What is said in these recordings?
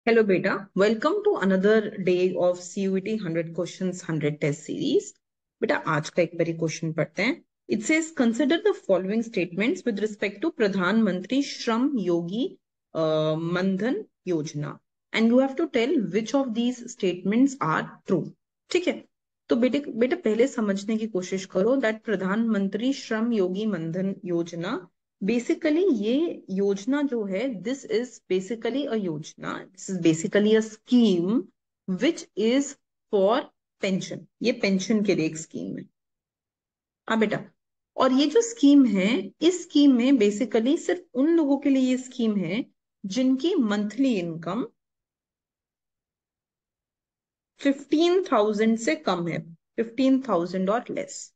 Hello, beta. Welcome to another day of CUET 100 questions 100 test series. बेटा आज का एक बारी क्वेश्चन पढ़ते हैं. It says consider the following statements with respect to प्रधानमंत्री श्रम योगी मनधन योजना and you have to tell which of these statements are true. ठीक है. तो बेटे बेटा पहले समझने की कोशिश करो दैट प्रधानमंत्री श्रम योगी मनधन योजना बेसिकली ये योजना जो है दिस इज बेसिकली अ योजना, this is basically a scheme which is for pension. ये पेंशन के लिए एक स्कीम है. हाँ बेटा. और ये जो स्कीम है, इस स्कीम में बेसिकली सिर्फ उन लोगों के लिए ये स्कीम है जिनकी मंथली इनकम 15,000 से कम है, 15,000 और लेस.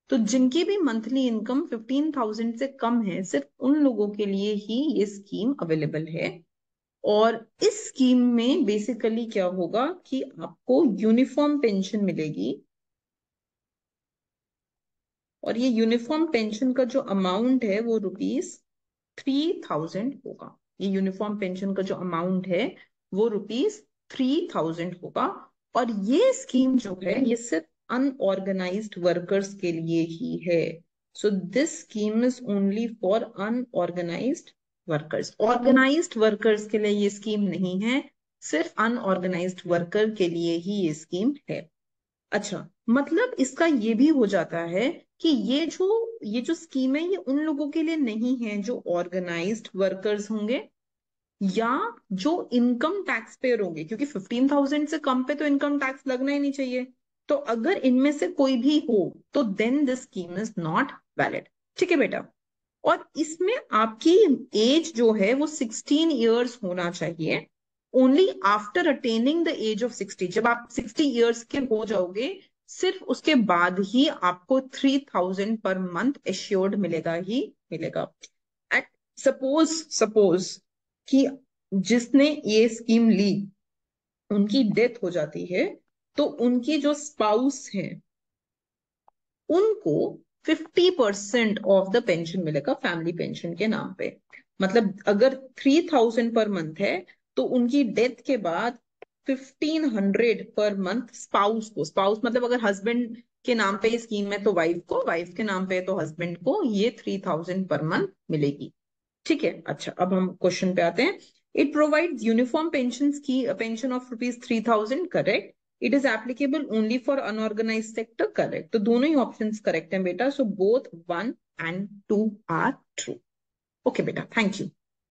तो जिनकी भी मंथली इनकम 15,000 से कम है, सिर्फ उन लोगों के लिए ही ये स्कीम अवेलेबल है. और इस स्कीम में बेसिकली क्या होगा कि आपको यूनिफॉर्म पेंशन मिलेगी. और ये यूनिफॉर्म पेंशन का जो अमाउंट है वो ₹3,000 होगा. ये यूनिफॉर्म पेंशन का जो अमाउंट है वो ₹3,000 होगा. और ये स्कीम जो है ये सिर्फ अनऑर्गेनाइज्ड वर्कर्स के लिए ही है. So this scheme is only for unorganised workers. Organised workers के लिए ये स्कीम नहीं है, सिर्फ अनऑर्गेनाइज्ड वर्कर के लिए ही ये स्कीम है. अच्छा, मतलब इसका ये भी हो जाता है कि ये जो स्कीम है ये उन लोगों के लिए नहीं है जो ऑर्गेनाइज्ड वर्कर्स होंगे या जो इनकम टैक्स पेयर होंगे, क्योंकि 15,000 से कम पे तो इनकम टैक्स लगना ही नहीं चाहिए. तो अगर इनमें से कोई भी हो तो then this scheme is not valid. ठीक है बेटा. और इसमें आपकी एज जो है वो 16 ईयर्स होना चाहिए. Only after attaining the age of 60, जब आप 60 ईयर्स के हो जाओगे सिर्फ उसके बाद ही आपको 3,000 पर मंथ एश्योर्ड मिलेगा ही मिलेगा. एट सपोज सपोज कि जिसने ये स्कीम ली उनकी डेथ हो जाती है, तो उनकी जो स्पाउस हैं उनको 50% ऑफ द पेंशन मिलेगा फैमिली पेंशन के नाम पे. मतलब अगर 3,000 पर मंथ है तो उनकी डेथ के बाद 1,500 पर मंथ स्पाउस को, स्पाउस मतलब अगर हस्बैंड के नाम पे स्कीम है तो वाइफ को, वाइफ के नाम पे है तो हस्बैंड को ये 3,000 पर मंथ मिलेगी. ठीक है. अच्छा, अब हम क्वेश्चन पे आते हैं. इट प्रोवाइड्स यूनिफॉर्म पेंशन की pension of ₹3,000. Correct. It is applicable only for unorganise sector. Correct. तो दोनों ही ऑप्शंस करेक्ट हैं बेटा. So both 1 and 2 are true. Okay बेटा, थैंक यू.